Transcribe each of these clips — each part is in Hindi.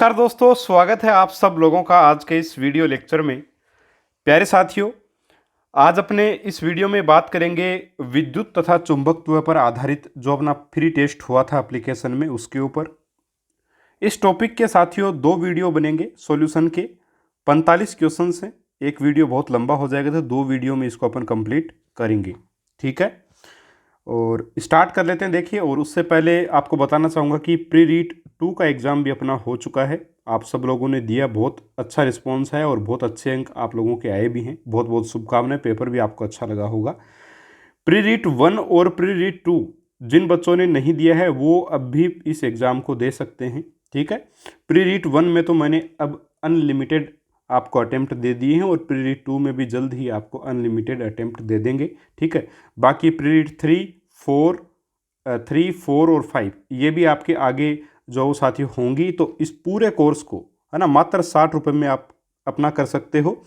नमस्कार दोस्तों, स्वागत है आप सब लोगों का आज के इस वीडियो लेक्चर में। प्यारे साथियों, आज अपने इस वीडियो में बात करेंगे विद्युत तथा चुंबकत्व पर आधारित जो अपना फ्री टेस्ट हुआ था एप्लीकेशन में, उसके ऊपर। इस टॉपिक के साथियों दो वीडियो बनेंगे सॉल्यूशन के। 45 क्वेश्चन हैं। एक वीडियो बहुत लंबा हो जाएगा तो दो वीडियो में इसको अपन कंप्लीट करेंगे, ठीक है। और स्टार्ट कर लेते हैं। देखिए, और उससे पहले आपको बताना चाहूँगा कि प्री रीट 2 का एग्ज़ाम भी अपना हो चुका है। आप सब लोगों ने दिया, बहुत अच्छा रिस्पॉन्स है और बहुत अच्छे अंक आप लोगों के आए भी हैं। बहुत बहुत शुभकामनाएं, पेपर भी आपको अच्छा लगा होगा। प्री रीट 1 और प्री रीट 2 जिन बच्चों ने नहीं दिया है वो अब भी इस एग्ज़ाम को दे सकते हैं, ठीक है। प्री रीट 1 में तो मैंने अब अनलिमिटेड आपको अटेम्प्ट दे दिए हैं और प्री रीट 2 में भी जल्द ही आपको अनलिमिटेड अटेम्प्ट दे देंगे, ठीक है। बाकी प्री रीट 3, 4 और 5 ये भी आपके आगे जो साथी होंगी, तो इस पूरे कोर्स को है ना मात्र 60 रुपये में आप अपना कर सकते हो।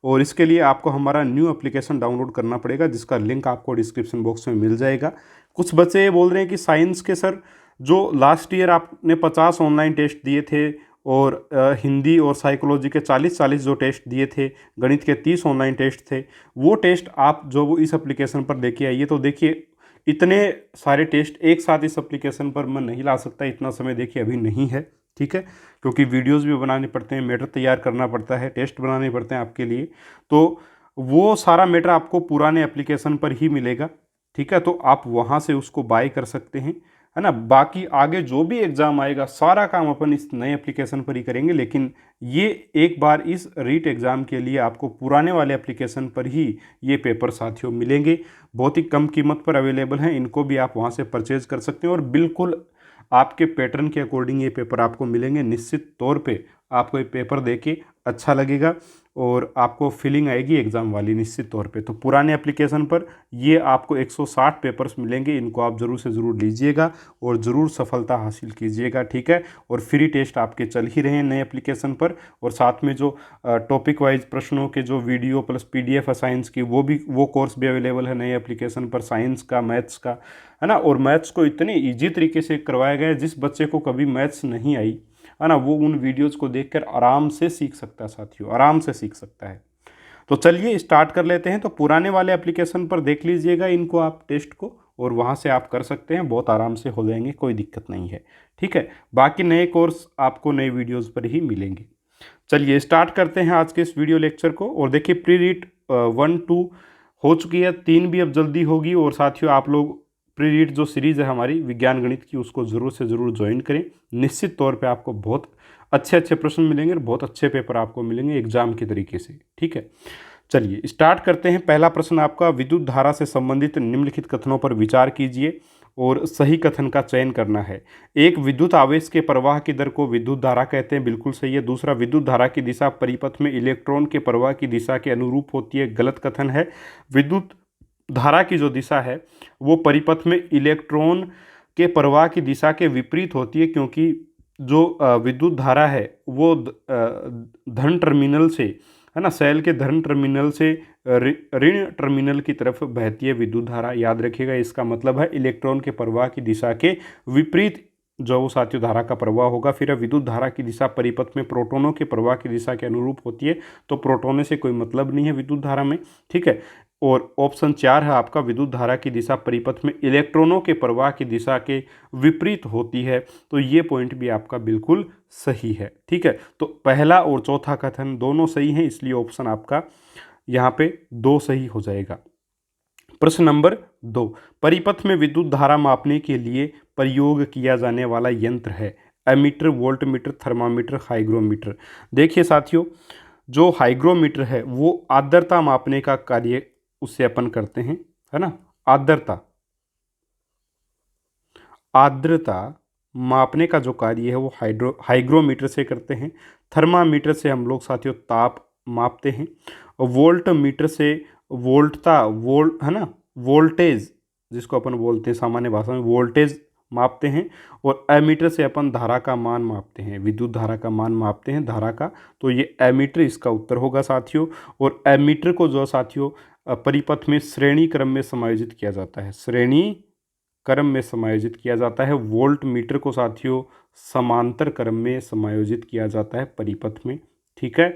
और इसके लिए आपको हमारा न्यू एप्लीकेशन डाउनलोड करना पड़ेगा, जिसका लिंक आपको डिस्क्रिप्शन बॉक्स में मिल जाएगा। कुछ बच्चे ये बोल रहे हैं कि साइंस के सर जो लास्ट ईयर आपने 50 ऑनलाइन टेस्ट दिए थे और हिंदी और साइकोलॉजी के 40 जो टेस्ट दिए थे, गणित के 30 ऑनलाइन टेस्ट थे, वो टेस्ट आप जो वो इस एप्लीकेशन पर लेके आइए। तो देखिए, इतने सारे टेस्ट एक साथ इस एप्लीकेशन पर मैं नहीं ला सकता, इतना समय देखिए अभी नहीं है, ठीक है। क्योंकि वीडियोस भी बनाने पड़ते हैं, मैटर तैयार करना पड़ता है, टेस्ट बनाने पड़ते हैं आपके लिए। तो वो सारा मैटर आपको पुराने एप्लीकेशन पर ही मिलेगा, ठीक है। तो आप वहाँ से उसको बाय कर सकते हैं, है ना। बाकी आगे जो भी एग्ज़ाम आएगा सारा काम अपन इस नए एप्लीकेशन पर ही करेंगे। लेकिन ये एक बार इस रीट एग्ज़ाम के लिए आपको पुराने वाले एप्लीकेशन पर ही ये पेपर साथियों मिलेंगे। बहुत ही कम कीमत पर अवेलेबल हैं, इनको भी आप वहाँ से परचेज़ कर सकते हैं और बिल्कुल आपके पैटर्न के अकॉर्डिंग ये पेपर आपको मिलेंगे। निश्चित तौर पे आपको ये पेपर देके अच्छा लगेगा और आपको फीलिंग आएगी एग्ज़ाम वाली, निश्चित तौर पे। तो पुराने एप्लीकेशन पर ये आपको 160 पेपर्स मिलेंगे, इनको आप ज़रूर से ज़रूर लीजिएगा और ज़रूर सफलता हासिल कीजिएगा, ठीक है। और फ्री टेस्ट आपके चल ही रहे हैं नए एप्लीकेशन पर, और साथ में जो टॉपिक वाइज प्रश्नों के जो वीडियो प्लस PDF है साइंस की, वो कोर्स भी अवेलेबल है नए एप्लीकेशन पर, साइंस का, मैथ्स का, है ना। और मैथ्स को इतने ईजी तरीके से करवाया गया है, जिस बच्चे को कभी मैथ्स नहीं आई है ना, वो उन वीडियोज़ को देखकर आराम से सीख सकता है साथियों, आराम से सीख सकता है। तो चलिए स्टार्ट कर लेते हैं। तो पुराने वाले एप्लीकेशन पर देख लीजिएगा इनको आप टेस्ट को, और वहाँ से आप कर सकते हैं, बहुत आराम से हो जाएंगे, कोई दिक्कत नहीं है, ठीक है। बाकी नए कोर्स आपको नए वीडियोज़ पर ही मिलेंगे। चलिए स्टार्ट करते हैं आज के इस वीडियो लेक्चर को। और देखिए, प्री रीट 1, 2 हो चुकी है, 3 भी अब जल्दी होगी। और साथियों आप लोग प्री रीट जो सीरीज़ है हमारी विज्ञान गणित की, उसको ज़रूर से ज़रूर ज्वाइन करें। निश्चित तौर पे आपको बहुत अच्छे अच्छे प्रश्न मिलेंगे और बहुत अच्छे पेपर आपको मिलेंगे एग्जाम के तरीके से, ठीक है। चलिए स्टार्ट करते हैं। पहला प्रश्न आपका, विद्युत धारा से संबंधित निम्नलिखित कथनों पर विचार कीजिए और सही कथन का चयन करना है। एक, विद्युत आवेश के प्रवाह की दर को विद्युत धारा कहते हैं, बिल्कुल सही है। दूसरा, विद्युत धारा की दिशा परिपथ में इलेक्ट्रॉन के प्रवाह की दिशा के अनुरूप होती है, गलत कथन है। विद्युत धारा की जो दिशा है वो परिपथ में इलेक्ट्रॉन के प्रवाह की दिशा के विपरीत होती है, क्योंकि जो विद्युत धारा है वो धन टर्मिनल से, है ना, सेल के धन टर्मिनल से ऋण टर्मिनल की तरफ बहती है विद्युत धारा। याद रखिएगा, इसका मतलब है इलेक्ट्रॉन के प्रवाह की दिशा के विपरीत जो वो साथियों धारा का प्रवाह होगा। फिर विद्युत धारा की दिशा परिपथ में प्रोटोनों के प्रवाह की दिशा के अनुरूप होती है, तो प्रोटोनों से कोई मतलब नहीं है विद्युत धारा में, ठीक है। और ऑप्शन 4 है आपका, विद्युत धारा की दिशा परिपथ में इलेक्ट्रॉनों के प्रवाह की दिशा के विपरीत होती है। तो ये पॉइंट भी आपका बिल्कुल सही है, ठीक है। तो पहला और चौथा कथन दोनों सही हैं, इसलिए ऑप्शन आपका यहाँ पे 2 सही हो जाएगा। प्रश्न नंबर 2, परिपथ में विद्युत धारा मापने के लिए प्रयोग किया जाने वाला यंत्र है एमीटर, वोल्टमीटर, थर्मामीटर, हाइग्रोमीटर। देखिए साथियों, जो हाइग्रोमीटर है वो आर्द्रता मापने का कार्य उससे अपन करते हैं, है ना। आर्द्रता मापने का जो कार्य है वो हाइग्रोमीटर से करते हैं। थर्मामीटर से हम लोग साथियों ताप मापते हैं। और वोल्टमीटर से है ना, वोल्टेज जिसको अपन बोलते हैं सामान्य भाषा में, वोल्टेज मापते हैं। और एमीटर से अपन धारा का मान मापते हैं, विद्युत धारा का मान मापते हैं, धारा का। तो ये एमीटर इसका उत्तर होगा साथियों। और एमीटर को जो साथियों परिपथ में श्रेणी क्रम में समायोजित किया जाता है, श्रेणी क्रम में समायोजित किया जाता है। वोल्ट मीटर को साथियों समांतर क्रम में समायोजित किया जाता है परिपथ में। ठीक है,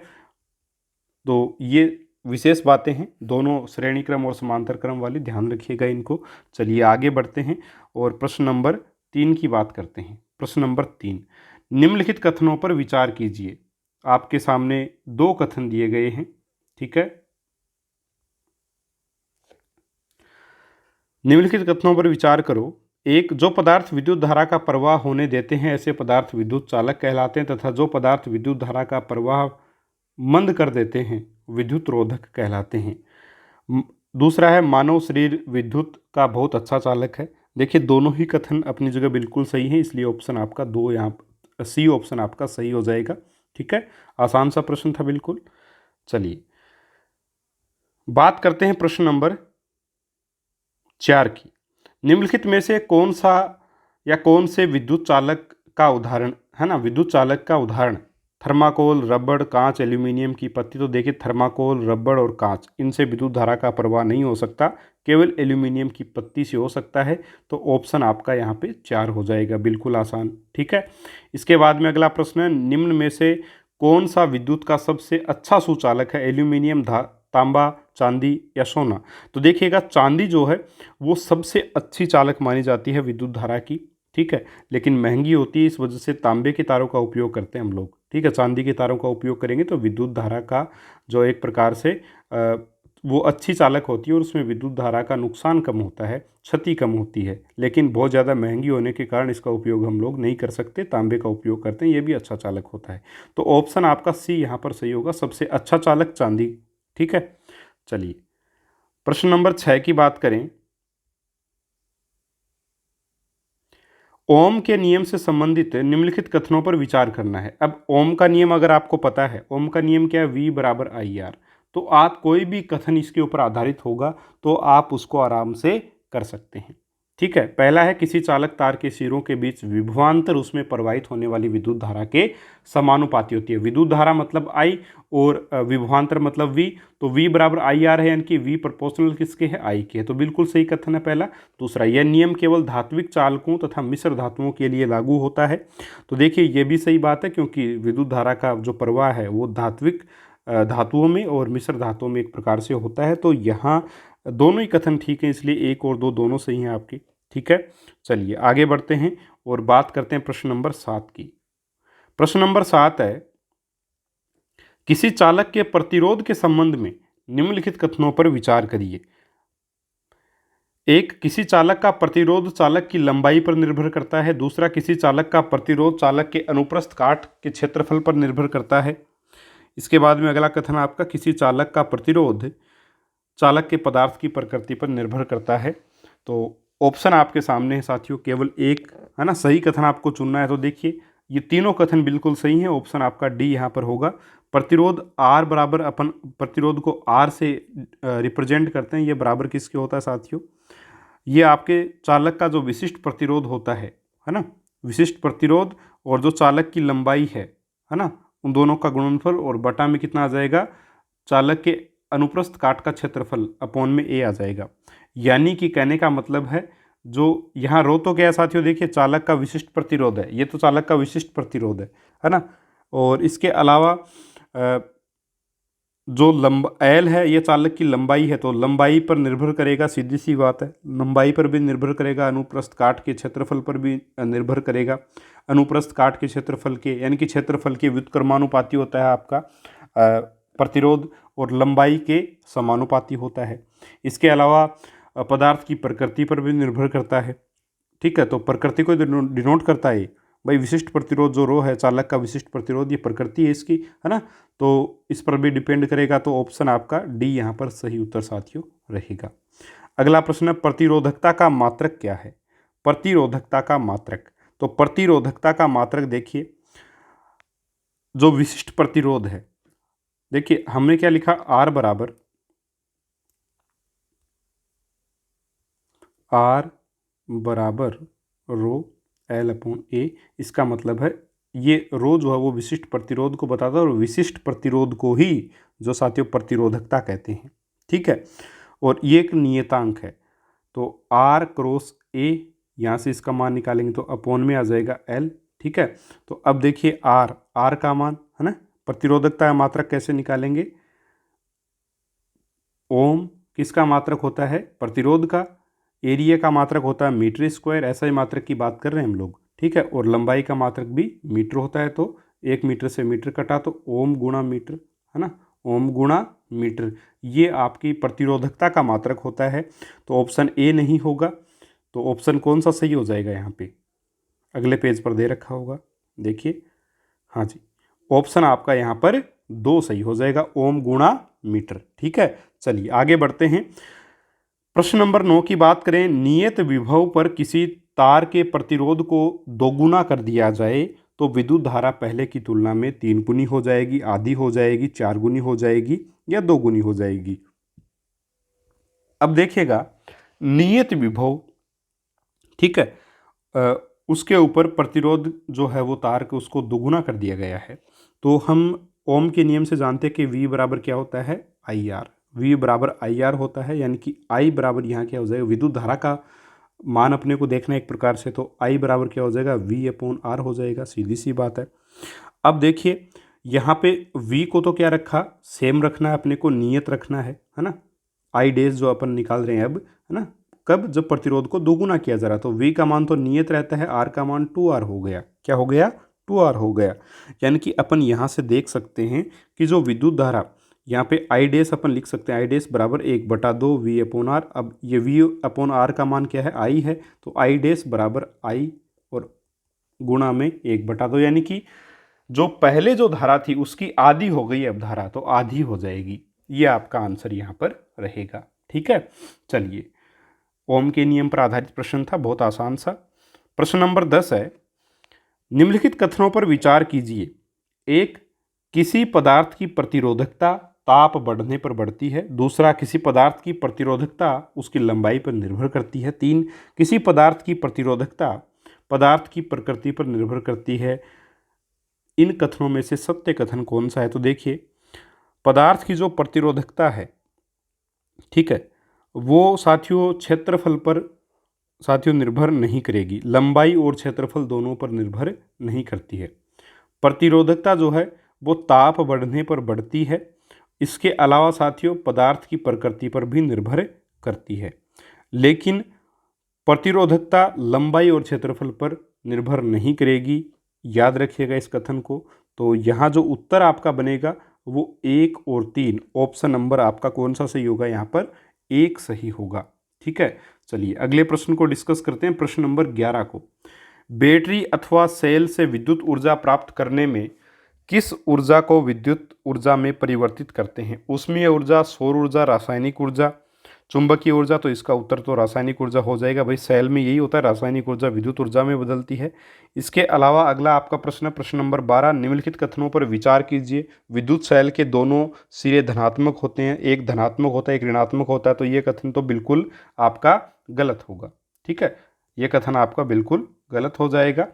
तो ये विशेष बातें हैं दोनों श्रेणी क्रम और समांतर क्रम वाली, ध्यान रखिएगा इनको। चलिए आगे बढ़ते हैं और प्रश्न नंबर 3 की बात करते हैं। प्रश्न नंबर 3, निम्नलिखित कथनों पर विचार कीजिए। आपके सामने 2 कथन दिए गए हैं। ठीक है, निम्नलिखित कथनों पर विचार करो। एक, जो पदार्थ विद्युत धारा का प्रवाह होने देते हैं ऐसे पदार्थ विद्युत चालक कहलाते हैं, तथा जो पदार्थ विद्युत धारा का प्रवाह मंद कर देते हैं विद्युत रोधक कहलाते हैं। दूसरा है, मानव शरीर विद्युत का बहुत अच्छा चालक है। देखिए दोनों ही कथन अपनी जगह बिल्कुल सही है, इसलिए ऑप्शन आपका 2 यहाँ सी ऑप्शन आपका सही हो जाएगा। ठीक है, आसान सा प्रश्न था बिल्कुल। चलिए बात करते हैं प्रश्न नंबर 4 की। निम्नलिखित में से कौन सा या कौन से विद्युत चालक का उदाहरण है ना, विद्युत चालक का उदाहरण थर्माकोल, रबड़, कांच, एल्यूमिनियम की पत्ती। तो देखिए थर्माकोल, रबड़ और कांच, इनसे विद्युत धारा का प्रवाह नहीं हो सकता, केवल एल्यूमिनियम की पत्ती से हो सकता है। तो ऑप्शन आपका यहाँ पे 4 हो जाएगा, बिल्कुल आसान। ठीक है, इसके बाद में अगला प्रश्न है, निम्न में से कौन सा विद्युत का सबसे अच्छा सुचालक है? एल्यूमिनियम, तांबा, चांदी या सोना? तो देखिएगा चांदी जो है वो सबसे अच्छी चालक मानी जाती है विद्युत धारा की। ठीक है, लेकिन महंगी होती है, इस वजह से तांबे के तारों का उपयोग करते हैं हम लोग। ठीक है, चांदी के तारों का उपयोग करेंगे तो विद्युत धारा का जो एक प्रकार से वो अच्छी चालक होती है और उसमें विद्युत धारा का नुकसान कम होता है, क्षति कम होती है। लेकिन बहुत ज़्यादा महंगी होने के कारण इसका उपयोग हम लोग नहीं कर सकते, तांबे का उपयोग करते हैं, ये भी अच्छा चालक होता है। तो ऑप्शन आपका सी यहाँ पर सही होगा, सबसे अच्छा चालक चांदी। ठीक है, चलिए प्रश्न नंबर 6 की बात करें। ओम के नियम से संबंधित निम्नलिखित कथनों पर विचार करना है। अब ओम का नियम अगर आपको पता है, ओम का नियम क्या है? V बराबर IR। तो आप कोई भी कथन इसके ऊपर आधारित होगा तो आप उसको आराम से कर सकते हैं। ठीक है, पहला है, किसी चालक तार के सिरों के बीच विभवांतर उसमें प्रवाहित होने वाली विद्युत धारा के समानुपाती होती है। विद्युत धारा मतलब I और विभवांतर मतलब V। तो V बराबर IR है, यानी कि V प्रोपोर्शनल किसके है? I के है। तो बिल्कुल सही कथन है पहला। दूसरा, यह नियम केवल धात्विक चालकों तथा मिश्र धातुओं के लिए लागू होता है। तो देखिए ये भी सही बात है, क्योंकि विद्युत धारा का जो प्रवाह है वो धात्विक धातुओं में और मिश्र धातुओं में एक प्रकार से होता है। तो यहाँ दोनों ही कथन ठीक है, इसलिए 1 और 2 दोनों सही हैं आपकी। ठीक है, चलिए आगे बढ़ते हैं और बात करते हैं प्रश्न नंबर 7 की। प्रश्न नंबर 7 है, किसी चालक के प्रतिरोध के संबंध में निम्नलिखित कथनों पर विचार करिए। एक, किसी चालक का प्रतिरोध चालक की लंबाई पर निर्भर करता है। दूसरा, किसी चालक का प्रतिरोध चालक के अनुप्रस्थ काट के क्षेत्रफल पर निर्भर करता है। इसके बाद में अगला कथन आपका, किसी चालक का प्रतिरोध चालक के पदार्थ की प्रकृति पर निर्भर करता है। तो ऑप्शन आपके सामने है साथियों, केवल एक है ना सही कथन आपको चुनना है। तो देखिए ये तीनों कथन बिल्कुल सही है, ऑप्शन आपका डी यहाँ पर होगा। प्रतिरोध R बराबर, अपन प्रतिरोध को R से रिप्रेजेंट करते हैं, ये बराबर किसके होता है साथियों? ये आपके चालक का जो विशिष्ट प्रतिरोध होता है ना, विशिष्ट प्रतिरोध और जो चालक की लंबाई है ना, उन दोनों का गुणनफल और बटा में कितना आ जाएगा? चालक के अनुप्रस्थ काट का क्षेत्रफल अपॉन में A आ जाएगा। यानी कि कहने का मतलब है, जो यहाँ रो तो क्या है साथियों, देखिए चालक का विशिष्ट प्रतिरोध है, ये तो चालक का विशिष्ट प्रतिरोध है ना। और इसके अलावा जो L है ये चालक की लंबाई है, तो लंबाई पर निर्भर करेगा, सीधी सी बात है, लंबाई पर भी निर्भर करेगा, अनुप्रस्थ काट के क्षेत्रफल पर भी निर्भर करेगा। अनुप्रस्थ काट के क्षेत्रफल के यानी कि क्षेत्रफल के व्युत्क्रमानुपाती होता है आपका प्रतिरोध, और लंबाई के समानुपाती होता है। इसके अलावा पदार्थ की प्रकृति पर भी निर्भर करता है। ठीक है, तो प्रकृति को डिनोट करता है भाई, विशिष्ट प्रतिरोध जो रो है चालक का विशिष्ट प्रतिरोध, ये प्रकृति है इसकी, है ना, तो इस पर भी डिपेंड करेगा। तो ऑप्शन आपका डी यहाँ पर सही उत्तर साथियों रहेगा। अगला प्रश्न है, प्रतिरोधकता का मात्रक क्या है? प्रतिरोधकता का मात्रक, तो प्रतिरोधकता का मात्रक देखिए, जो विशिष्ट प्रतिरोध है, देखिए हमने क्या लिखा, R बराबर रो L अपॉन A। इसका मतलब है ये रो जो है वो विशिष्ट प्रतिरोध को बताता है, और विशिष्ट प्रतिरोध को ही जो साथियों प्रतिरोधकता कहते हैं। ठीक है, और ये एक नियतांक है। तो R क्रॉस A यहाँ से इसका मान निकालेंगे तो अपॉन में आ जाएगा L। ठीक है, तो अब देखिए R का मान है ना, प्रतिरोधकता का मात्रक कैसे निकालेंगे, ओम किसका मात्रक होता है, प्रतिरोध का, एरिया का मात्रक होता है मीटर स्क्वायर, ऐसा ही मात्रक की बात कर रहे हैं हम लोग। ठीक है, और लंबाई का मात्रक भी मीटर होता है, तो 1 मीटर से मीटर कटा तो ओम गुणा मीटर, है ना, ओम गुणा मीटर, ये आपकी प्रतिरोधकता का मात्रक होता है। तो ऑप्शन ए नहीं होगा, तो ऑप्शन कौन सा सही हो जाएगा, यहाँ पे अगले पेज पर दे रखा होगा, देखिए, हाँ जी, ऑप्शन आपका यहाँ पर 2 सही हो जाएगा, ओम गुणा मीटर। ठीक है, चलिए आगे बढ़ते हैं। प्रश्न नंबर 9 की बात करें, नियत विभव पर किसी तार के प्रतिरोध को दोगुना कर दिया जाए तो विद्युत धारा पहले की तुलना में 3 गुनी हो जाएगी, आधी हो जाएगी, 4 गुनी हो जाएगी या 2 गुनी हो जाएगी। अब देखिएगा, नियत विभव, ठीक है, उसके ऊपर प्रतिरोध जो है वो तार के उसको दोगुना कर दिया गया है, तो हम ओम के नियम से जानते हैं कि V बराबर क्या होता है, IR, V बराबर IR होता है, यानी कि I बराबर यहाँ क्या हो जाएगा, विद्युत धारा का मान अपने को देखना है एक प्रकार से, तो I बराबर क्या हो जाएगा, V/R हो जाएगा, सीधी सी बात है। अब देखिए यहाँ पे V को तो क्या रखा, सेम रखना है अपने को, नियत रखना है ना, I डैश जो अपन निकाल रहे हैं अब, है ना, कब, जब प्रतिरोध को दोगुना किया जा रहा, तो V का मान तो नियत रहता है, R का मान 2R हो गया, क्या हो गया, 2R हो गया। यानी कि अपन यहाँ से देख सकते हैं कि जो विद्युत धारा, यहाँ पे I डैश अपन लिख सकते हैं, I डैश बराबर 1/2 V/R। अब ये V/R का मान क्या है, I है, तो I डैश बराबर I और गुणा में 1/2, यानी कि जो पहले जो धारा थी उसकी आधी हो गई अब धारा, तो आधी हो जाएगी, ये आपका आंसर यहाँ पर रहेगा। ठीक है, चलिए, ओम के नियम पर आधारित प्रश्न था, बहुत आसान सा। प्रश्न नंबर 10 है, निम्नलिखित कथनों पर विचार कीजिए। 1, किसी पदार्थ की प्रतिरोधकता ताप बढ़ने पर बढ़ती है। दूसरा, किसी पदार्थ की प्रतिरोधकता उसकी लंबाई पर निर्भर करती है। 3, किसी पदार्थ की प्रतिरोधकता पदार्थ की प्रकृति पर निर्भर करती है। इन कथनों में से सत्य कथन कौन सा है, तो देखिए, पदार्थ की जो प्रतिरोधकता है, ठीक है, वो साथियों क्षेत्रफल पर साथियों निर्भर नहीं करेगी, लंबाई और क्षेत्रफल दोनों पर निर्भर नहीं करती है। प्रतिरोधकता जो है वो ताप बढ़ने पर बढ़ती है। इसके अलावा साथियों पदार्थ की प्रकृति पर भी निर्भर करती है, लेकिन प्रतिरोधकता लंबाई और क्षेत्रफल पर निर्भर नहीं करेगी। याद रखिएगा इस कथन को। तो यहाँ जो उत्तर आपका बनेगा वो 1 और 3, ऑप्शन नंबर आपका कौन सा सही होगा, यहाँ पर 1 सही होगा। ठीक है, चलिए अगले प्रश्न को डिस्कस करते हैं, प्रश्न नंबर 11 को। बैटरी अथवा सेल से विद्युत ऊर्जा प्राप्त करने में किस ऊर्जा को विद्युत ऊर्जा में परिवर्तित करते हैं? ऊष्मीय ऊर्जा, सौर ऊर्जा, रासायनिक ऊर्जा, चुंबकीय ऊर्जा। तो इसका उत्तर तो रासायनिक ऊर्जा हो जाएगा भाई, सेल में यही होता है, रासायनिक ऊर्जा विद्युत ऊर्जा में बदलती है। इसके अलावा अगला आपका प्रश्न, प्रश्न नंबर 12, निम्नलिखित कथनों पर विचार कीजिए। विद्युत सेल के दोनों सिरे धनात्मक होते हैं, एक धनात्मक होता है एक ऋणात्मक होता है, तो ये कथन तो बिल्कुल आपका गलत होगा। ठीक है, ये कथन आपका बिल्कुल गलत हो जाएगा।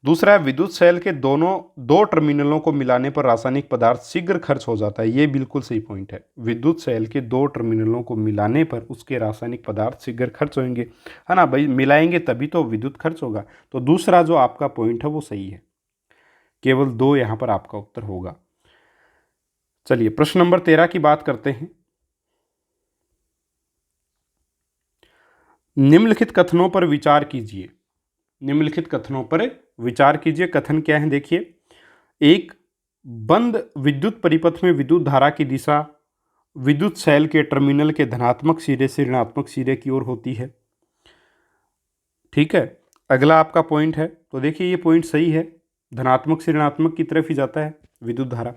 दूसरा, विद्युत सेल के दो टर्मिनलों को मिलाने पर रासायनिक पदार्थ शीघ्र खर्च हो जाता है, ये बिल्कुल सही पॉइंट है। विद्युत सेल के 2 टर्मिनलों को मिलाने पर उसके रासायनिक पदार्थ शीघ्र खर्च होंगे, है ना भाई, मिलाएंगे तभी तो विद्युत खर्च होगा। तो दूसरा जो आपका पॉइंट है वो सही है, केवल 2 यहाँ पर आपका उत्तर होगा। चलिए प्रश्न नंबर 13 की बात करते हैं। निम्नलिखित कथनों पर विचार कीजिए। निम्नलिखित कथनों पर विचार कीजिए। कथन क्या है, देखिए, एक, बंद विद्युत परिपथ में विद्युत धारा की दिशा विद्युत सेल के टर्मिनल के धनात्मक सिरे से ऋणात्मक सिरे की ओर होती है। ठीक है, अगला आपका पॉइंट है, तो देखिए ये पॉइंट सही है, धनात्मक से ऋणात्मक की तरफ ही जाता है विद्युत धारा।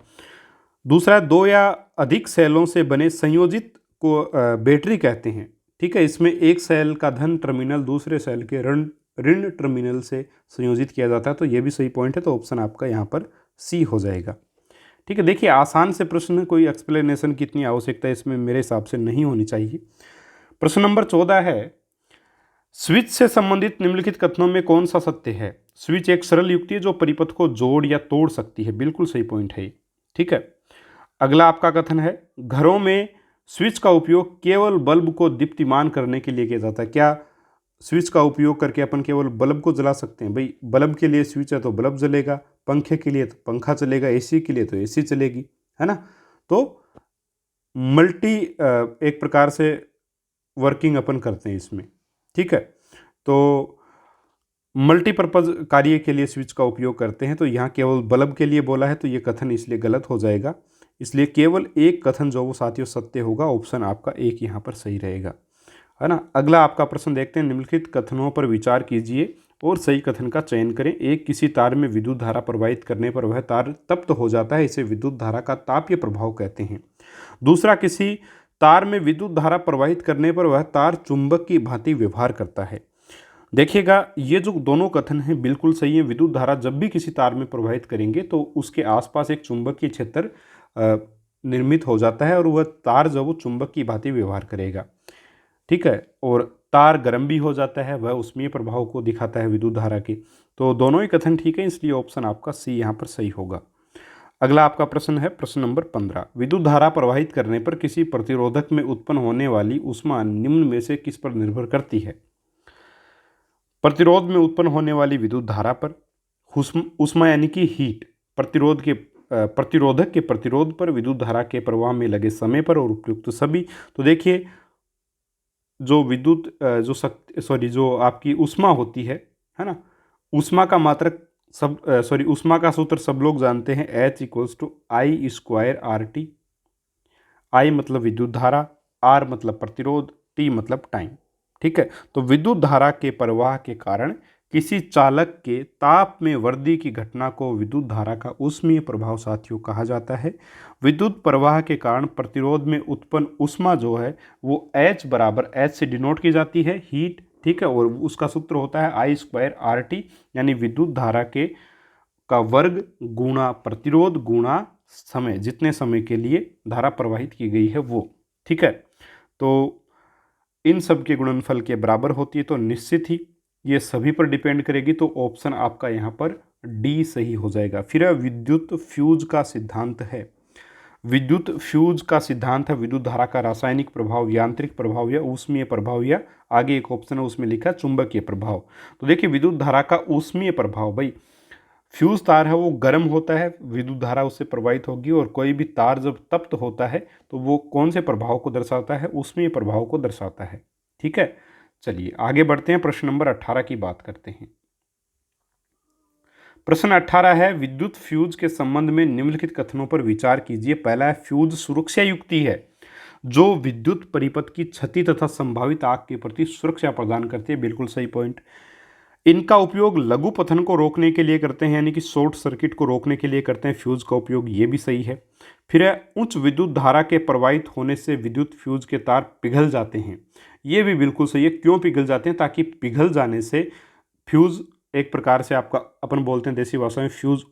दूसरा, 2 या अधिक सेलों से बने संयोजित को बैटरी कहते हैं। ठीक है, इसमें एक सेल का धन टर्मिनल दूसरे सेल के ऋण टर्मिनल से संयोजित किया जाता है, तो ये भी सही पॉइंट है, तो ऑप्शन आपका यहाँ पर सी हो जाएगा। ठीक है, देखिए आसान से प्रश्न, कोई एक्सप्लेनेशन की इतनी आवश्यकता इसमें मेरे हिसाब से नहीं होनी चाहिए। प्रश्न नंबर 14 है, स्विच से संबंधित निम्नलिखित कथनों में कौन सा सत्य है? स्विच एक सरल युक्ति है जो परिपथ को जोड़ या तोड़ सकती है, बिल्कुल सही पॉइंट है। ठीक है, अगला आपका कथन है, घरों में स्विच का उपयोग केवल बल्ब को दीप्तिमान करने के लिए किया जाता है। क्या स्विच का उपयोग करके अपन केवल बल्ब को जला सकते हैं। भाई बल्ब के लिए स्विच है तो बल्ब जलेगा, पंखे के लिए तो पंखा चलेगा, एसी के लिए तो एसी चलेगी, है ना। तो मल्टी एक प्रकार से वर्किंग अपन करते हैं इसमें, ठीक है। तो मल्टीपर्पज़ कार्य के लिए स्विच का उपयोग करते हैं। तो यहाँ केवल बल्ब के लिए बोला है तो ये कथन इसलिए गलत हो जाएगा। इसलिए केवल एक कथन जो वो साथियों सत्य होगा, ऑप्शन आपका एक यहाँ पर सही रहेगा, है ना। अगला आपका प्रश्न देखते हैं। निम्नलिखित कथनों पर विचार कीजिए और सही कथन का चयन करें। एक, किसी तार में विद्युत धारा प्रवाहित करने पर वह तार तप्त हो जाता है, इसे विद्युत धारा का तापीय प्रभाव कहते हैं। दूसरा, किसी तार में विद्युत धारा प्रवाहित करने पर वह तार चुंबक की भांति व्यवहार करता है। देखिएगा, ये जो दोनों कथन हैं बिल्कुल सही है। विद्युत धारा जब भी किसी तार में प्रवाहित करेंगे तो उसके आसपास एक चुंबकीय क्षेत्र निर्मित हो जाता है और वह तार जो वो चुंबक की भांति व्यवहार करेगा, ठीक है। और तार गर्म भी हो जाता है, वह उष्मीय प्रभाव को दिखाता है विद्युत धारा के। तो दोनों ही कथन ठीक है, इसलिए ऑप्शन आपका सी यहाँ पर सही होगा। अगला आपका प्रश्न है प्रश्न नंबर 15। विद्युत धारा प्रवाहित करने पर किसी प्रतिरोधक में उत्पन्न होने वाली ऊष्मा निम्न में से किस पर निर्भर करती है। प्रतिरोध में उत्पन्न होने वाली विद्युत धारा पर, ऊष्मा यानी कि हीट, प्रतिरोधक के प्रतिरोध पर, विद्युत धारा के प्रवाह में लगे समय पर और उपयुक्त सभी। तो देखिए, जो विद्युत जो आपकी ऊष्मा होती है ना, ऊष्मा का मात्रक ऊष्मा का सूत्र सब लोग जानते हैं, H = I²RT। I मतलब विद्युत धारा, R मतलब प्रतिरोध, T मतलब टाइम, ठीक है। तो विद्युत धारा के प्रवाह के कारण किसी चालक के ताप में वृद्धि की घटना को विद्युत धारा का ऊष्मीय प्रभाव साथियों कहा जाता है। विद्युत प्रवाह के कारण प्रतिरोध में उत्पन्न ऊष्मा जो है वो H = H से डिनोट की जाती है, हीट, ठीक है। और उसका सूत्र होता है I²RT, यानी विद्युत धारा का वर्ग गुणा प्रतिरोध गुणा समय, जितने समय के लिए धारा प्रवाहित की गई है वो, ठीक है। तो इन सब के गुणनफल के बराबर होती है, तो निश्चित ही ये सभी पर डिपेंड करेगी। तो ऑप्शन आपका यहाँ पर डी सही हो जाएगा। फिर विद्युत फ्यूज का सिद्धांत है। विद्युत फ्यूज का सिद्धांत है विद्युत धारा का रासायनिक प्रभाव, यांत्रिक प्रभाव या ऊष्मीय प्रभाव, या आगे एक ऑप्शन है उसमें लिखा चुंबकीय प्रभाव। तो देखिए, विद्युत धारा का ऊष्मीय प्रभाव, भाई फ्यूज तार है वो गर्म होता है, विद्युत धारा उससे प्रवाहित होगी। और कोई भी तार जब तप्त होता है तो वो कौन से प्रभाव को दर्शाता है, ऊष्मीय प्रभाव को दर्शाता है, ठीक है। चलिए आगे बढ़ते हैं, प्रश्न नंबर 18 की बात करते हैं। प्रश्न 18 है, विद्युत फ्यूज के संबंध में निम्नलिखित कथनों पर विचार कीजिए। पहला है, फ्यूज सुरक्षा युक्ति है जो विद्युत परिपथ की क्षति तथा संभावित आग के प्रति सुरक्षा प्रदान करती है। बिल्कुल सही पॉइंट। इनका उपयोग लघु पतन को रोकने के लिए करते हैं, यानी कि शॉर्ट सर्किट को रोकने के लिए करते हैं फ्यूज का उपयोग, ये भी सही है। फिर है, उच्च विद्युत धारा के प्रवाहित होने से विद्युत फ्यूज के तार पिघल जाते हैं, ये भी बिल्कुल सही है। क्यों पिघल जाते हैं? ताकि पिघल जाने से फ्यूज एक प्रकार से आपका, अपन बोलते हैं देसी भाषा में, फ्यूज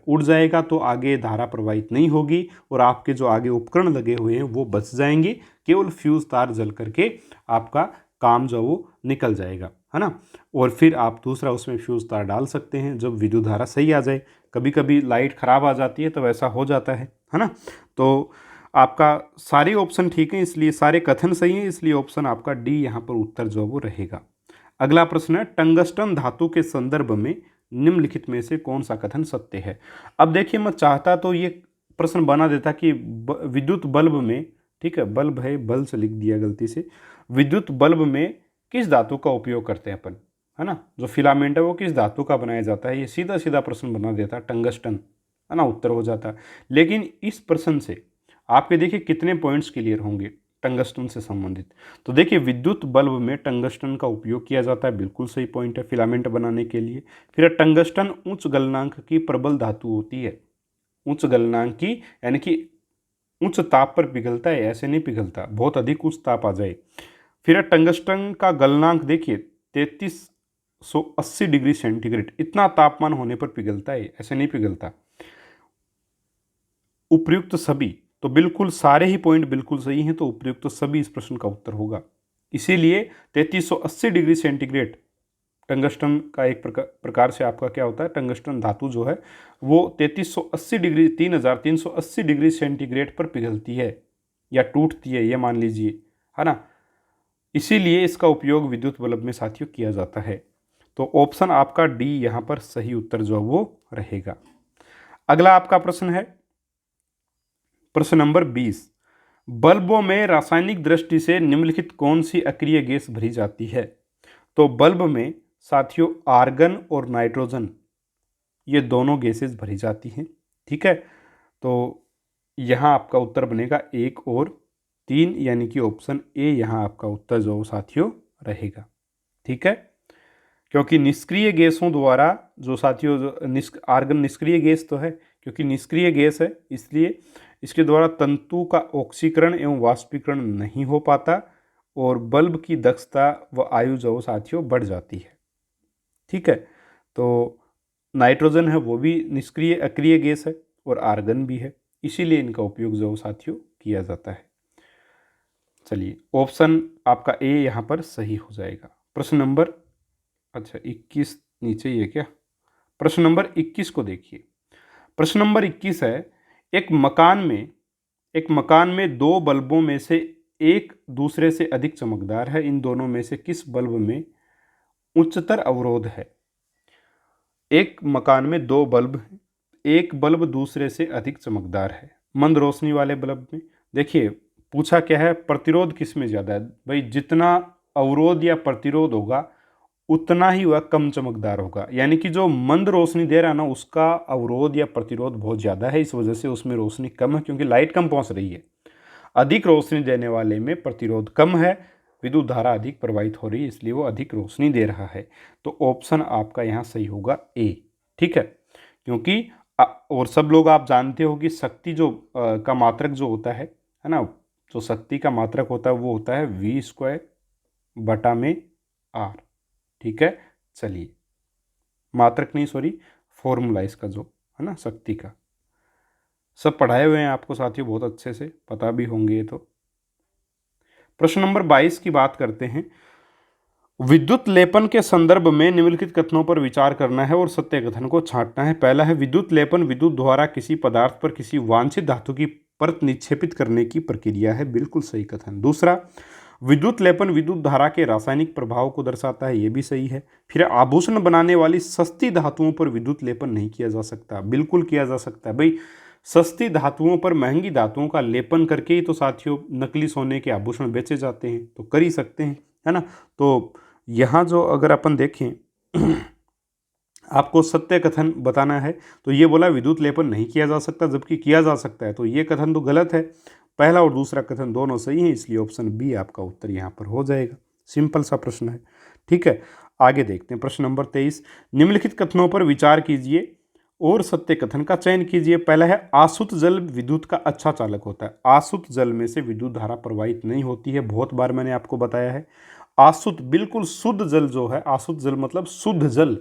उड़ जाएगा तो आगे धारा प्रवाहित नहीं होगी और आपके जो आगे उपकरण लगे हुए हैं वो बच जाएंगे। केवल फ्यूज तार जल करके आपका काम जो वो निकल जाएगा, है ना। और फिर आप दूसरा उसमें फ्यूज तार डाल सकते हैं जब विद्युत धारा सही आ जाए। कभी कभी लाइट खराब आ जाती है तो ऐसा हो जाता है ना। तो आपका सारे ऑप्शन ठीक हैं, इसलिए सारे कथन सही हैं, इसलिए ऑप्शन आपका डी यहाँ पर उत्तर जो वो रहेगा। अगला प्रश्न है, टंगस्टन धातु के संदर्भ में निम्नलिखित में से कौन सा कथन सत्य है। अब देखिए, मैं चाहता तो ये प्रश्न बना देता कि विद्युत बल्ब में, ठीक है, बल्ब है, बल्ब से लिख दिया गलती से, विद्युत बल्ब में किस धातु का उपयोग करते हैं अपन, है ना। जो फिलामेंट है वो किस धातु का बनाया जाता है, ये सीधा सीधा प्रश्न बना देता, टंगस्टन, है ना, उत्तर हो जाता। लेकिन इस प्रश्न से आपके देखिए कितने पॉइंट्स क्लियर होंगे टंगस्टन से संबंधित। तो देखिए, विद्युत बल्ब में टंगस्टन का उपयोग किया जाता है, बिल्कुल सही पॉइंट है, फिलामेंट बनाने के लिए। फिर टंगस्टन उच्च गलनांक की प्रबल धातु होती है, उच्च गलनांक की, यानी कि उच्च ताप पर पिघलता है, ऐसे नहीं पिघलता, बहुत अधिक उच्च ताप आ जाए। फिर टंगस्टन का गलनांक देखिए 3380 डिग्री सेंटीग्रेड, इतना तापमान होने पर पिघलता है, ऐसे नहीं पिघलता। उपयुक्त सभी, तो बिल्कुल सारे ही पॉइंट बिल्कुल सही हैं, तो उपयुक्त सभी इस प्रश्न का उत्तर होगा। इसीलिए 3380 डिग्री सेंटीग्रेड टंगस्टन का एक प्रकार से आपका क्या होता है, टंगस्टन धातु जो है वो 3380 डिग्री 3380 डिग्री सेंटीग्रेड पर पिघलती है या टूटती है, ये मान लीजिए, है ना। इसीलिए इसका उपयोग विद्युत बल्ब में साथियों किया जाता है। तो ऑप्शन आपका डी यहाँ पर सही उत्तर जो है वो रहेगा। अगला आपका प्रश्न है प्रश्न नंबर 20। बल्बों में रासायनिक दृष्टि से निम्नलिखित कौन सी अक्रिय गैस भरी जाती है? तो बल्ब में साथियों आर्गन और नाइट्रोजन ये दोनों गैसेस भरी जाती हैं। ठीक है, तो यहाँ आपका उत्तर बनेगा 1 और 3, यानी कि ऑप्शन ए यहाँ आपका उत्तर जो साथियों रहेगा। ठीक है, क्योंकि निष्क्रिय गैसों द्वारा जो साथियों आर्गन निष्क्रिय गैस तो है, क्योंकि निष्क्रिय गैस है इसलिए इसके द्वारा तंतु का ऑक्सीकरण एवं वाष्पीकरण नहीं हो पाता और बल्ब की दक्षता व आयु जो साथियों बढ़ जाती है। ठीक है, तो नाइट्रोजन है वो भी निष्क्रिय अक्रिय गैस है और आर्गन भी है, इसीलिए इनका उपयोग जो साथियों किया जाता है। चलिए, ऑप्शन आपका ए यहाँ पर सही हो जाएगा। प्रश्न नंबर 21 नीचे ही है क्या? प्रश्न नंबर 21 को देखिए। प्रश्न नंबर 21 है, एक मकान में दो बल्बों में से एक दूसरे से अधिक चमकदार है। इन दोनों में से किस बल्ब में उच्चतर अवरोध है? एक मकान में दो बल्ब हैं, एक बल्ब दूसरे से अधिक चमकदार है। मंद रोशनी वाले बल्ब में देखिए पूछा क्या है, प्रतिरोध किस में ज़्यादा है? भाई जितना अवरोध या प्रतिरोध होगा उतना ही वह कम चमकदार होगा, यानी कि जो मंद रोशनी दे रहा है ना उसका अवरोध या प्रतिरोध बहुत ज़्यादा है, इस वजह से उसमें रोशनी कम है क्योंकि लाइट कम पहुंच रही है। अधिक रोशनी देने वाले में प्रतिरोध कम है, विद्युत धारा अधिक प्रवाहित हो रही है, इसलिए वो अधिक रोशनी दे रहा है। तो ऑप्शन आपका यहाँ सही होगा ए। ठीक है, क्योंकि और सब लोग आप जानते हो कि शक्ति जो का मात्रक जो होता है ना, जो शक्ति का मात्रक होता है वो होता है v² बटा में r। ठीक है, चलिए मात्रक नहीं सॉरी फॉर्मूला इसका जो है ना शक्ति का, सब पढ़ाए हुए हैं आपको साथियों, बहुत अच्छे से पता भी होंगे ये तो। प्रश्न नंबर 22 की बात करते हैं। विद्युत लेपन के संदर्भ में निम्नलिखित कथनों पर विचार करना है और सत्य कथन को छांटना है। पहला है, विद्युत लेपन विद्युत द्वारा किसी पदार्थ पर किसी वांछित धातु की परत निक्षेपित करने की प्रक्रिया है। बिल्कुल सही कथन। दूसरा, विद्युत लेपन विद्युत धारा के रासायनिक प्रभाव को दर्शाता है। ये भी सही है। फिर आभूषण बनाने वाली सस्ती धातुओं पर विद्युत लेपन नहीं किया जा सकता। बिल्कुल किया जा सकता है भाई, सस्ती धातुओं पर महंगी धातुओं का लेपन करके ही तो साथियों नकली सोने के आभूषण बेचे जाते हैं, तो कर ही सकते हैं, है ना। तो यहाँ जो अगर अपन देखें आपको सत्य कथन बताना है तो ये बोला विद्युत लेपन नहीं किया जा सकता, जबकि किया जा सकता है, तो ये कथन तो गलत है। पहला और दूसरा कथन दोनों सही हैं, इसलिए ऑप्शन बी आपका उत्तर यहाँ पर हो जाएगा। सिंपल सा प्रश्न है। ठीक है, आगे देखते हैं। प्रश्न नंबर 23, निम्नलिखित कथनों पर विचार कीजिए और सत्य कथन का चयन कीजिए। पहला है, आसुत जल विद्युत का अच्छा चालक होता है। आसुत जल में से विद्युत धारा प्रवाहित नहीं होती है, बहुत बार मैंने आपको बताया है। आसुत बिल्कुल शुद्ध जल जो है, आसुत जल मतलब शुद्ध जल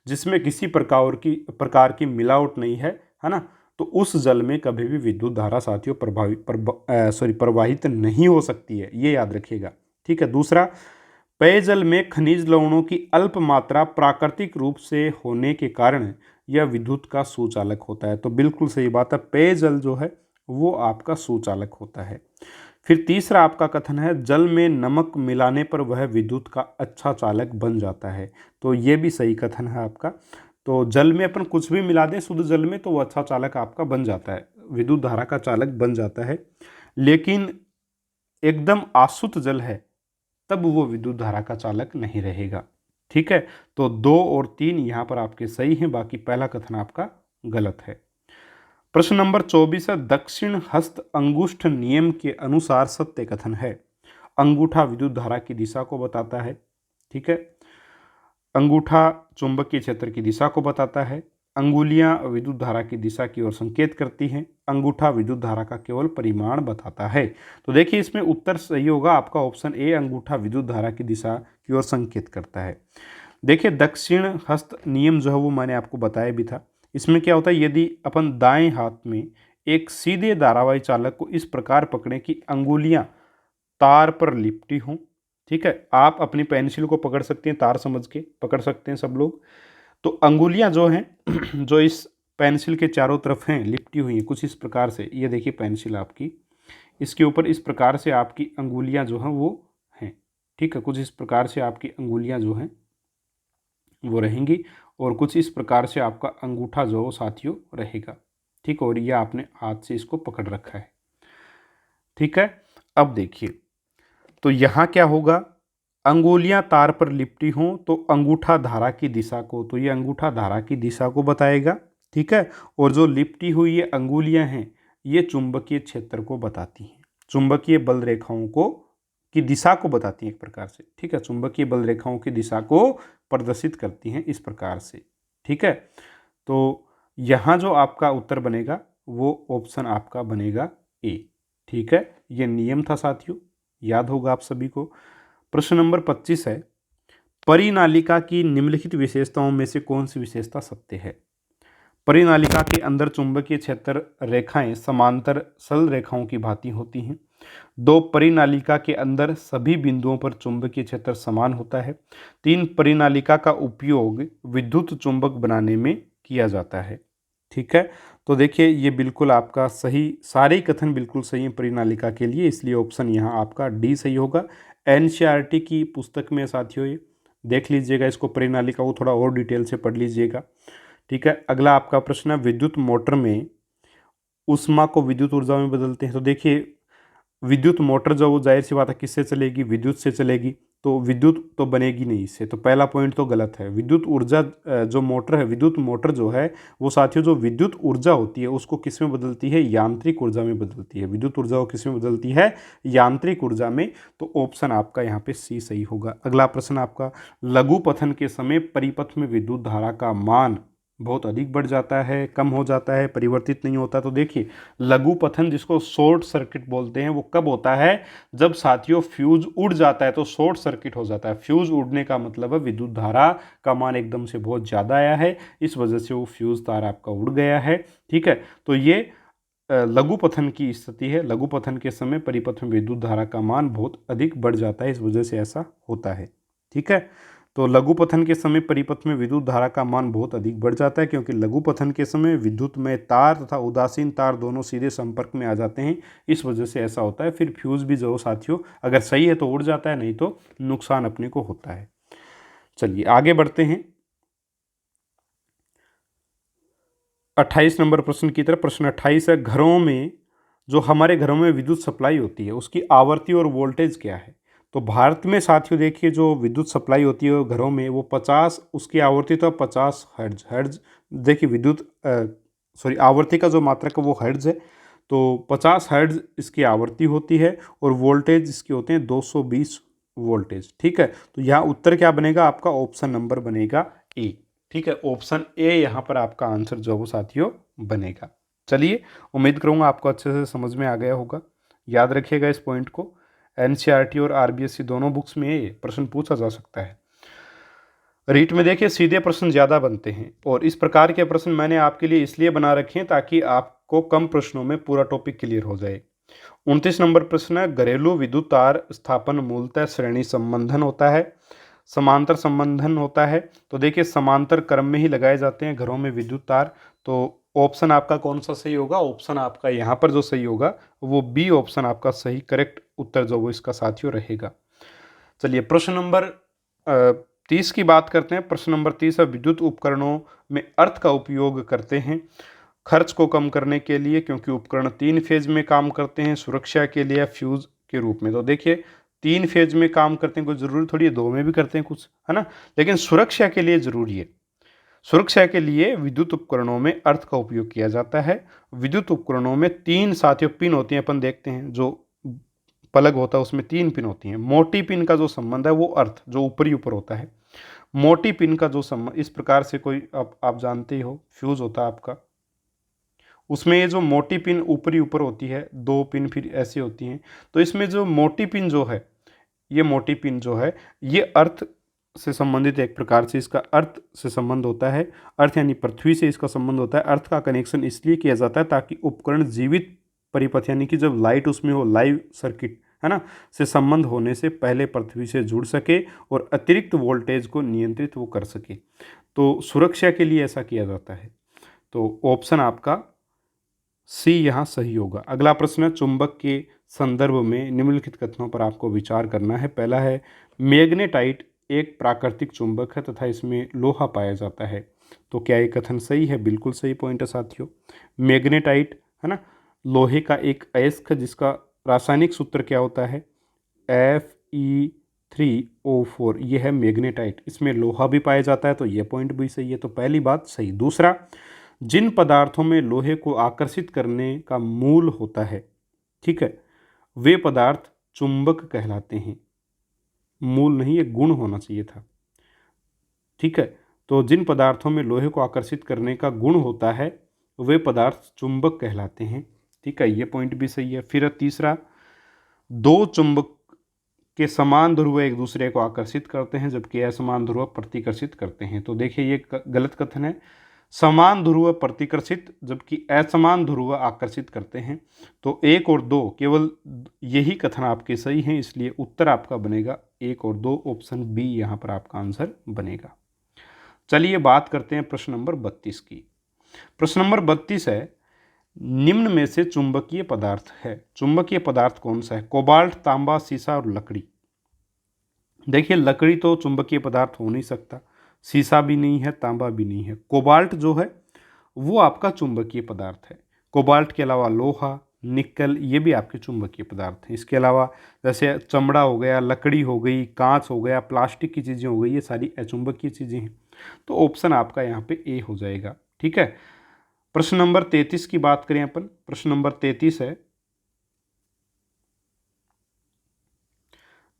जिसमें किसी प्रकार की मिलावट नहीं है, है ना, तो उस जल में कभी भी विद्युत धारा साथियों प्रवाहित नहीं हो सकती है, ये याद रखिएगा। ठीक है। दूसरा, पेयजल में खनिज लवणों की अल्प मात्रा प्राकृतिक रूप से होने के कारण यह विद्युत का सुचालक होता है। तो बिल्कुल सही बात है, पेयजल जो है वो आपका सुचालक होता है। फिर तीसरा आपका कथन है, जल में नमक मिलाने पर वह विद्युत का अच्छा चालक बन जाता है। तो ये भी सही कथन है आपका। तो जल में अपन कुछ भी मिला दें शुद्ध जल में तो वो अच्छा चालक आपका बन जाता है, विद्युत धारा का चालक बन जाता है। लेकिन एकदम आसुत जल है तब वो विद्युत धारा का चालक नहीं रहेगा। ठीक है, तो 2 और 3 यहाँ पर आपके सही हैं, बाकी पहला कथन आपका गलत है। प्रश्न नंबर 24 है, दक्षिण हस्त अंगुष्ठ नियम के अनुसार सत्य कथन है। अंगूठा विद्युत धारा की दिशा को बताता है। ठीक है, अंगूठा चुंबकीय क्षेत्र की दिशा को बताता है। अंगुलियां विद्युत धारा की दिशा की ओर संकेत करती हैं। अंगूठा विद्युत धारा का केवल परिमाण बताता है। तो देखिए इसमें उत्तर सही होगा आपका ऑप्शन ए, अंगूठा विद्युत धारा की दिशा की ओर संकेत करता है। देखिए दक्षिण हस्त नियम जो है वो मैंने आपको बताया भी था। इसमें क्या होता है, यदि अपन दाएं हाथ में एक सीधे धारावाही चालक को इस प्रकार पकड़ें कि अंगुलियां तार पर लिपटी हों। ठीक है, आप अपनी पेंसिल को पकड़ सकते हैं, तार समझ के पकड़ सकते हैं सब लोग। तो अंगुलियां जो हैं जो इस पेंसिल के चारों तरफ हैं लिपटी हुई हैं कुछ इस प्रकार से। ये देखिए पेंसिल आपकी, इसके ऊपर इस प्रकार से आपकी अंगुलियां जो हैं वो हैं। ठीक है, कुछ इस प्रकार से आपकी अंगुलियां जो हैं वो रहेंगी और कुछ इस प्रकार से आपका अंगूठा जो साथियों रहेगा। ठीक, और ये आपने हाथ से इसको पकड़ रखा है। ठीक है, अब देखिए, तो यहाँ क्या होगा, अंगुलियां तार पर लिपटी हों तो अंगूठा धारा की दिशा को, तो ये अंगूठा धारा की दिशा को बताएगा। ठीक है, और जो लिपटी हुई ये अंगुलियां हैं ये चुंबकीय क्षेत्र को बताती हैं, चुंबकीय बल रेखाओं को की दिशा को बताती हैं एक प्रकार से। ठीक है, चुंबकीय बल रेखाओं की दिशा को प्रदर्शित करती हैं इस प्रकार से। ठीक है, तो यहाँ जो आपका उत्तर बनेगा वो ऑप्शन आपका बनेगा ए। ठीक है, ये नियम था साथियों, याद होगा आप सभी को। प्रश्न नंबर 25 है, परिनालिका की निम्नलिखित विशेषताओं में से कौन सी विशेषता सत्य है। परिनालिका के अंदर चुंबकीय क्षेत्र रेखाएं समांतर सरल रेखाओं की भांति होती हैं। दो, परिनालिका के अंदर सभी बिंदुओं पर चुंबकीय क्षेत्र समान होता है। तीन, परिनालिका का उपयोग विद्युत चुंबक बनाने में किया जाता है। ठीक है, तो देखिए ये बिल्कुल आपका सही, सारे कथन बिल्कुल सही हैं परिनालिका के लिए, इसलिए ऑप्शन यहाँ आपका डी सही होगा। एनसीईआरटी की पुस्तक में साथियों ये देख लीजिएगा, इसको परिनालिका को थोड़ा और डिटेल से पढ़ लीजिएगा। ठीक है, अगला आपका प्रश्न है, विद्युत मोटर में ऊष्मा को विद्युत ऊर्जा में बदलते हैं। तो देखिए विद्युत मोटर जो वो जाहिर सी बात है किससे चलेगी, विद्युत से चलेगी, तो विद्युत तो बनेगी नहीं इससे, तो पहला पॉइंट तो गलत है। विद्युत ऊर्जा जो मोटर है, विद्युत मोटर जो है वो साथियों जो विद्युत ऊर्जा होती है उसको किस में बदलती है, यांत्रिक ऊर्जा में बदलती है। विद्युत ऊर्जा को किस में बदलती है, यांत्रिक ऊर्जा में, तो ऑप्शन आपका यहाँ पे सी सही होगा। अगला प्रश्न आपका, लघु पथन के समय परिपथ में विद्युत धारा का मान बहुत अधिक बढ़ जाता है, कम हो जाता है, परिवर्तित नहीं होता। तो देखिए लघु पथन जिसको शॉर्ट सर्किट बोलते हैं वो कब होता है, जब साथियों फ्यूज उड़ जाता है तो शॉर्ट सर्किट हो जाता है। फ्यूज उड़ने का मतलब है विद्युत धारा का मान एकदम से बहुत ज़्यादा आया है, इस वजह से वो फ्यूज तार आपका उड़ गया है। ठीक है, तो ये लघु पथन की स्थिति है। लघु पथन के समय परिपथ में विद्युत धारा का मान बहुत अधिक बढ़ जाता है, इस वजह से ऐसा होता है। ठीक है, तो लघु पथन के समय परिपथ में विद्युत धारा का मान बहुत अधिक बढ़ जाता है, क्योंकि लघु पथन के समय विद्युत में तार तथा उदासीन तार दोनों सीधे संपर्क में आ जाते हैं, इस वजह से ऐसा होता है। फिर फ्यूज भी जो साथियों अगर सही है तो उड़ जाता है, नहीं तो नुकसान अपने को होता है। चलिए आगे बढ़ते हैं 28 नंबर प्रश्न की तरफ। प्रश्न 28 है, घरों में जो हमारे घरों में विद्युत सप्लाई होती है उसकी आवृत्ति और वोल्टेज क्या है। तो भारत में साथियों देखिए जो विद्युत सप्लाई होती है घरों में वो 50, उसकी आवृत्ति तो 50 हर्ट्ज। हर्ट्ज देखिए विद्युत आवृत्ति का जो मात्रक है वो हर्ट्ज है, तो 50 हर्ट्ज इसकी आवृत्ति होती है और वोल्टेज इसके होते हैं 220 वोल्टेज। ठीक है, तो यहाँ उत्तर क्या बनेगा आपका, ऑप्शन नंबर बनेगा ए। ठीक है, ऑप्शन ए यहाँ पर आपका आंसर जो वो साथियों बनेगा। चलिए उम्मीद करूँगा आपको अच्छे से समझ में आ गया होगा। याद रखिएगा इस पॉइंट को, एनसीईआरटी और आरबीएससी दोनों बुक्स में ये प्रश्न पूछा जा सकता है। रीट में देखिए सीधे प्रश्न ज़्यादा बनते हैं और इस प्रकार के प्रश्न मैंने आपके लिए इसलिए बना रखे हैं ताकि आपको कम प्रश्नों में पूरा टॉपिक क्लियर हो जाए। 29 नंबर प्रश्न है, घरेलू विद्युत तार स्थापन मूलतः श्रेणी संबंधन होता है, समांतर संबंधन होता है। तो देखिए समांतर क्रम में ही लगाए जाते हैं घरों में विद्युत तार, तो ऑप्शन आपका कौन सा सही होगा, ऑप्शन आपका यहाँ पर जो सही होगा वो बी ऑप्शन आपका सही करेक्ट उत्तर जो वो इसका साथियों रहेगा। चलिए प्रश्न नंबर 30 की बात करते हैं। प्रश्न नंबर 30 है, विद्युत उपकरणों में अर्थ का उपयोग करते हैं खर्च को कम करने के लिए, क्योंकि उपकरण 3 फेज में काम करते हैं, सुरक्षा के लिए, फ्यूज के रूप में। तो देखिए 3 फेज में काम करते हैं, कोई ज़रूरी थोड़ी है 2 में भी करते हैं कुछ, है ना, लेकिन सुरक्षा के लिए ज़रूरी है। सुरक्षा के लिए विद्युत उपकरणों में अर्थ का उपयोग किया जाता है। विद्युत उपकरणों में 3 साथियों पिन होती हैं, अपन देखते हैं जो प्लग होता है उसमें 3 पिन होती हैं। मोटी पिन का जो संबंध है वो अर्थ जो ऊपरी ऊपर होता है, मोटी पिन का जो संबंध इस प्रकार से कोई आप जानते ही हो फ्यूज होता है आपका, उसमें ये जो मोटी पिन ऊपरी ऊपर होती है, 2 पिन फिर ऐसी होती हैं। तो इसमें जो मोटी पिन जो है, ये मोटी पिन जो है ये अर्थ से संबंधित एक प्रकार से इसका अर्थ से संबंध होता है। अर्थ यानी पृथ्वी से इसका संबंध होता है। अर्थ का कनेक्शन इसलिए किया जाता है ताकि उपकरण जीवित परिपथ यानी कि जब लाइट उसमें हो, लाइव सर्किट है ना, से संबंध होने से पहले पृथ्वी से जुड़ सके और अतिरिक्त वोल्टेज को नियंत्रित वो कर सके। तो सुरक्षा के लिए ऐसा किया जाता है। तो ऑप्शन आपका सी यहाँ सही होगा। अगला प्रश्न है, चुंबक के संदर्भ में निम्नलिखित कथनों पर आपको विचार करना है। पहला है, मैग्नेटाइट एक प्राकृतिक चुंबक है तथा इसमें लोहा पाया जाता है। तो क्या ये कथन सही है? बिल्कुल सही पॉइंट है साथियों। मैग्नेटाइट है ना, लोहे का एक अयस्क है जिसका रासायनिक सूत्र क्या होता है? Fe3O4। यह है मैग्नेटाइट, इसमें लोहा भी पाया जाता है, तो यह पॉइंट भी सही है। तो पहली बात सही। दूसरा, जिन पदार्थों में लोहे को आकर्षित करने का मूल होता है, ठीक है, वे पदार्थ चुंबक कहलाते हैं। मूल नहीं, एक गुण होना चाहिए था, ठीक है। तो जिन पदार्थों में लोहे को आकर्षित करने का गुण होता है वे पदार्थ चुंबक कहलाते हैं, ठीक है, ये पॉइंट भी सही है। फिर तीसरा, दो चुंबक के समान ध्रुव एक दूसरे को आकर्षित करते हैं जबकि असमान ध्रुव प्रतिकर्षित करते हैं। तो देखिए ये गलत कथन है। समान ध्रुव प्रतिकर्षित जबकि असमान ध्रुव आकर्षित करते हैं। तो एक और दो, केवल यही कथन आपके सही हैं, इसलिए उत्तर आपका बनेगा एक और दो, ऑप्शन बी यहाँ पर आपका आंसर बनेगा। चलिए बात करते हैं प्रश्न नंबर 32 की। प्रश्न नंबर 32 है, निम्न में से चुंबकीय पदार्थ है। चुंबकीय पदार्थ कौन सा है? कोबाल्ट, तांबा, सीसा और लकड़ी। देखिए लकड़ी तो चुंबकीय पदार्थ हो नहीं सकता, सीसा भी नहीं है, तांबा भी नहीं है। कोबाल्ट जो है वो आपका चुंबकीय पदार्थ है। कोबाल्ट के अलावा लोहा, निकल, ये भी आपके चुंबकीय पदार्थ हैं। इसके अलावा जैसे चमड़ा हो गया, लकड़ी हो गई, कांच हो गया, प्लास्टिक की चीज़ें हो गई, ये सारी अचुंबकीय चीज़ें हैं। तो ऑप्शन आपका यहाँ पे ए हो जाएगा, ठीक है। प्रश्न नंबर 33 की बात करें अपन। प्रश्न नंबर 33 है,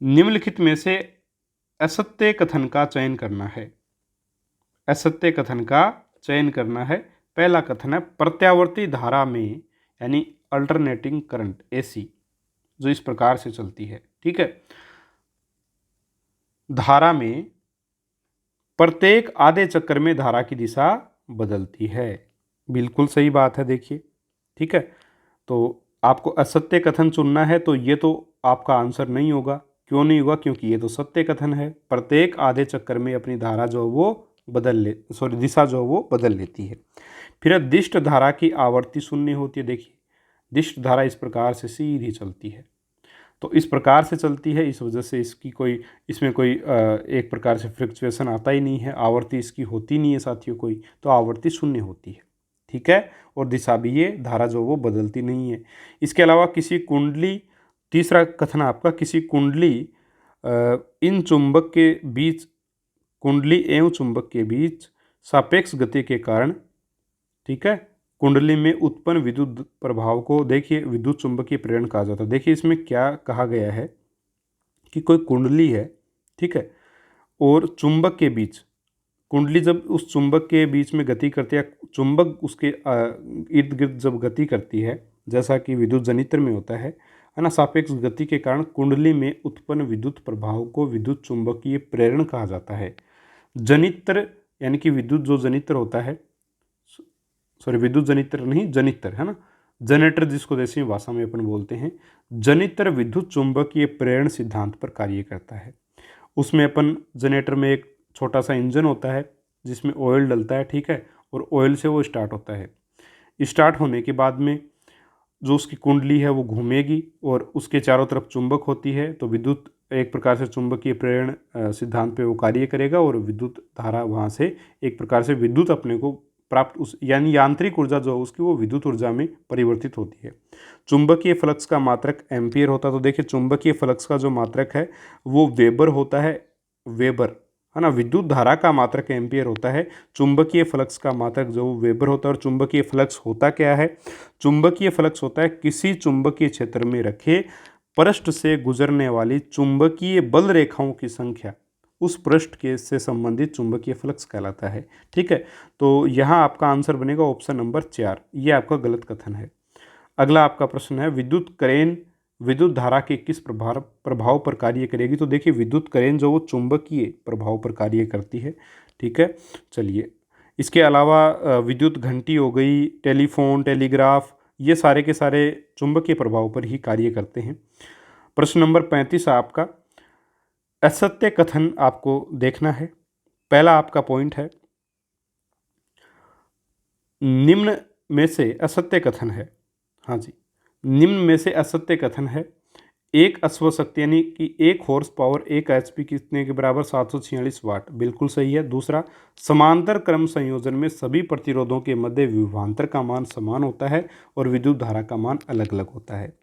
निम्नलिखित में से असत्य कथन का चयन करना है। असत्य कथन का चयन करना है। पहला कथन है, प्रत्यावर्ती धारा में यानी अल्टरनेटिंग करंट एसी जो इस प्रकार से चलती है, ठीक है, धारा में प्रत्येक आधे चक्कर में धारा की दिशा बदलती है। बिल्कुल सही बात है, देखिए, ठीक है। तो आपको असत्य कथन चुनना है, तो ये तो आपका आंसर नहीं होगा। क्यों नहीं होगा? क्योंकि ये तो सत्य कथन है। प्रत्येक आधे चक्कर में अपनी धारा जो वो दिशा जो वो बदल लेती है। फिर दिष्ट धारा की आवर्ती शून्य होती है। देखिए दिष्ट धारा इस प्रकार से सीधी चलती है, तो इस प्रकार से चलती है, इस वजह से इसमें कोई एक प्रकार से फ्लक्चुएशन आता ही नहीं है, आवर्ती इसकी होती नहीं है साथियों कोई, तो आवर्ती शून्य होती है, ठीक है। और दिशा भी ये धारा जो वो बदलती नहीं है। इसके अलावा किसी कुंडली, तीसरा कथन आपका, किसी कुंडली इन चुंबक के बीच, कुंडली एवं चुंबक के बीच सापेक्ष गति के कारण, ठीक है, कुंडली में उत्पन्न विद्युत प्रभाव को देखिए विद्युत चुंबकीय प्रेरण कहा जाता है। देखिए इसमें क्या कहा गया है कि कोई कुंडली है, ठीक है, और चुंबक के बीच, कुंडली जब उस चुंबक के बीच में गति करती है, चुंबक उसके इर्द गिर्द जब गति करती है, जैसा कि विद्युत जनित्र में होता है ना, सापेक्ष गति के कारण कुंडली में उत्पन्न विद्युत प्रभाव को विद्युत चुंबकीय प्रेरण कहा जाता है। जनित्र यानी कि विद्युत जो जनित्र होता है, विद्युत जनित्र नहीं, जनित्र है ना, जनरेटर जिसको देसी भाषा में अपन बोलते हैं, जनित्र विद्युत चुंबकीय प्रेरण सिद्धांत पर कार्य करता है। उसमें अपन जनरेटर में एक छोटा सा इंजन होता है जिसमें ऑयल डलता है, ठीक है, और ऑयल से वो स्टार्ट होता है। स्टार्ट होने के बाद में जो उसकी कुंडली है वो घूमेगी और उसके चारों तरफ चुंबक होती है, तो विद्युत एक प्रकार से चुंबकीय प्रेरण सिद्धांत पे वो कार्य करेगा और विद्युत धारा वहाँ से एक प्रकार से विद्युत अपने को प्राप्त, उस यानी यांत्रिक ऊर्जा जो है उसकी वो विद्युत ऊर्जा में परिवर्तित होती है। चुंबकीय फ्लक्स का मात्रक एम्पियर होता है। तो देखिए चुंबकीय फ्लक्स का जो मात्रक है वो वेबर होता है, वेबर है ना। विद्युत धारा का मात्रक एम्पियर होता है, चुंबकीय फ्लक्स का मात्रक जो वेबर होता है। और चुंबकीय फ्लक्स होता क्या है? चुंबकीय फ्लक्स होता है किसी चुंबकीय क्षेत्र में रखे पृष्ठ से गुजरने वाली चुंबकीय बल रेखाओं की संख्या, उस पृष्ठ के से संबंधित चुंबकीय फ्लक्स कहलाता है, ठीक है। तो यहाँ आपका आंसर बनेगा ऑप्शन नंबर 4, ये आपका गलत कथन है। अगला आपका प्रश्न है, विद्युत करेन विद्युत धारा के किस प्रभाव पर कार्य करेगी? तो देखिए विद्युत करेन जो वो चुंबकीय प्रभाव पर कार्य करती है, ठीक है। चलिए इसके अलावा विद्युत घंटी हो गई, टेलीफोन, टेलीग्राफ, ये सारे के सारे चुंबकीय प्रभाव पर ही कार्य करते हैं। प्रश्न नंबर 35 आपका असत्य कथन आपको देखना है। पहला आपका पॉइंट है, निम्न में से असत्य कथन है हाँ जी, निम्न में से असत्य कथन है। एक अश्वशक्ति यानी कि एक हॉर्स पावर 1 एचपी कितने के बराबर 746 वाट, बिल्कुल सही है। दूसरा, समांतर क्रम संयोजन में सभी प्रतिरोधों के मध्य विभवांतर का मान समान होता है और विद्युत धारा का मान अलग अलग होता है।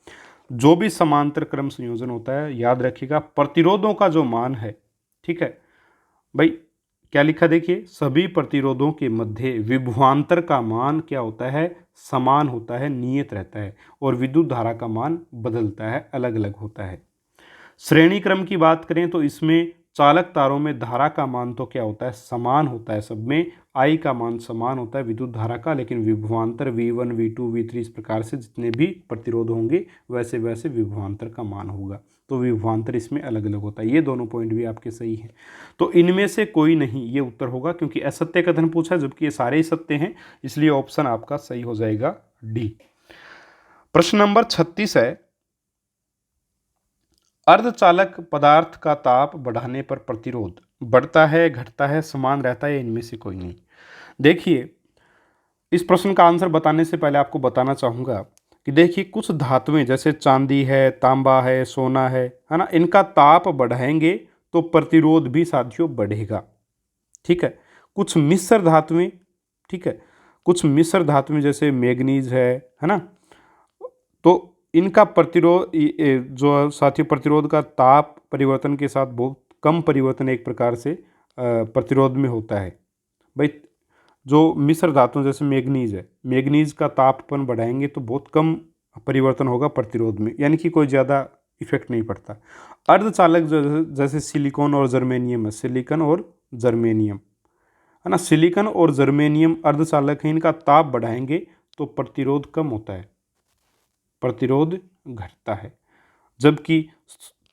जो भी समांतर क्रम संयोजन होता है, याद रखिएगा प्रतिरोधों का जो मान है, ठीक है भाई, क्या लिखा देखिए, सभी प्रतिरोधों के मध्य विभवांतर का मान क्या होता है, समान होता है, नियत रहता है, और विद्युत धारा का मान बदलता है, अलग अलग होता है। श्रेणी क्रम की बात करें तो इसमें चालक तारों में धारा का मान तो क्या होता है, समान होता है, सब में आई का मान समान होता है विद्युत धारा का, लेकिन विभवांतर V1 V2 V3 इस प्रकार से जितने भी प्रतिरोध होंगे वैसे वैसे विभवांतर का मान होगा, तो विभवांतर इसमें अलग अलग होता है। ये दोनों पॉइंट भी आपके सही हैं, तो इनमें से कोई नहीं ये उत्तर होगा, क्योंकि असत्य कथन पूछा जबकि ये सारे ही सत्य हैं, इसलिए ऑप्शन आपका सही हो जाएगा डी। प्रश्न नंबर 36 है, अर्धचालक पदार्थ का ताप बढ़ाने पर प्रतिरोध बढ़ता है, घटता है, समान रहता है, या इनमें से कोई नहीं। देखिए, इस प्रश्न का आंसर बताने से पहले आपको बताना चाहूँगा कि देखिए कुछ धातुएं जैसे चांदी है, तांबा है, सोना है ना, इनका ताप बढ़ाएंगे तो प्रतिरोध भी साथियों बढ़ेगा, ठीक है। कुछ मिश्र धातुएं, ठीक है, कुछ मिश्र धातुएं जैसे मैग्नीज है ना, तो इनका प्रतिरोध जो साथियों प्रतिरोध का ताप परिवर्तन के साथ बहुत कम परिवर्तन एक प्रकार से प्रतिरोध में होता है भाई। जो मिश्र धातु जैसे मैग्नीज है, मैग्नीज का तापमान बढ़ाएंगे तो बहुत कम परिवर्तन होगा प्रतिरोध में, यानी कि कोई ज़्यादा इफेक्ट नहीं पड़ता। अर्धचालक जैसे सिलिकॉन और जर्मेनियम है, सिलिकॉन और जर्मेनियम है ना, सिलिकॉन और जर्मेनियम अर्धचालक है, इनका ताप बढ़ाएंगे तो प्रतिरोध कम होता है, प्रतिरोध घटता है। जबकि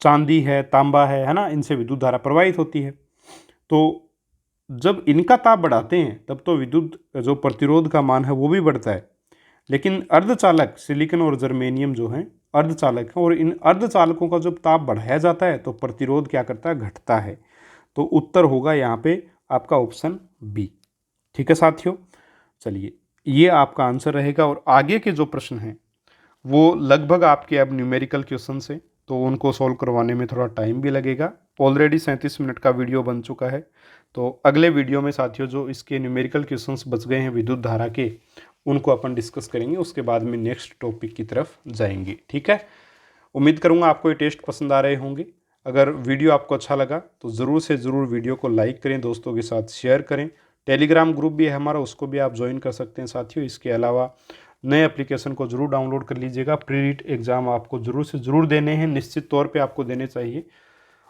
चांदी है, तांबा है ना, इनसे विद्युत धारा प्रवाहित होती है, तो जब इनका ताप बढ़ाते हैं तब तो विद्युत जो प्रतिरोध का मान है वो भी बढ़ता है, लेकिन अर्धचालक सिलिकॉन और जर्मेनियम जो हैं अर्धचालक हैं, और इन अर्धचालकों का जब ताप बढ़ाया जाता है तो प्रतिरोध क्या करता है, घटता है। तो उत्तर होगा यहाँ पे आपका ऑप्शन बी, ठीक है साथियों। चलिए, ये आपका आंसर रहेगा, और आगे के जो प्रश्न हैं वो लगभग आपके अब न्यूमेरिकल क्वेश्चन से, तो उनको सॉल्व करवाने में थोड़ा टाइम भी लगेगा। ऑलरेडी 37 मिनट का वीडियो बन चुका है, तो अगले वीडियो में साथियों जो इसके न्यूमेरिकल क्वेश्चंस बच गए हैं विद्युत धारा के, उनको अपन डिस्कस करेंगे, उसके बाद में नेक्स्ट टॉपिक की तरफ जाएंगे, ठीक है। उम्मीद करूँगा आपको ये टेस्ट पसंद आ रहे होंगे। अगर वीडियो आपको अच्छा लगा तो ज़रूर से ज़रूर वीडियो को लाइक करें, दोस्तों के साथ शेयर करें। टेलीग्राम ग्रुप भी है हमारा, उसको भी आप ज्वाइन कर सकते हैं साथियों। इसके अलावा नए एप्लीकेशन को जरूर डाउनलोड कर लीजिएगा। प्री रीट एग्ज़ाम आपको ज़रूर से ज़रूर देने हैं, निश्चित तौर पे आपको देने चाहिए,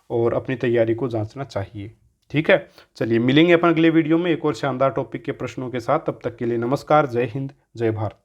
और अपनी तैयारी को जांचना चाहिए, ठीक है। चलिए, मिलेंगे अपन अगले वीडियो में एक और शानदार टॉपिक के प्रश्नों के साथ। तब तक के लिए नमस्कार, जय हिंद, जय भारत।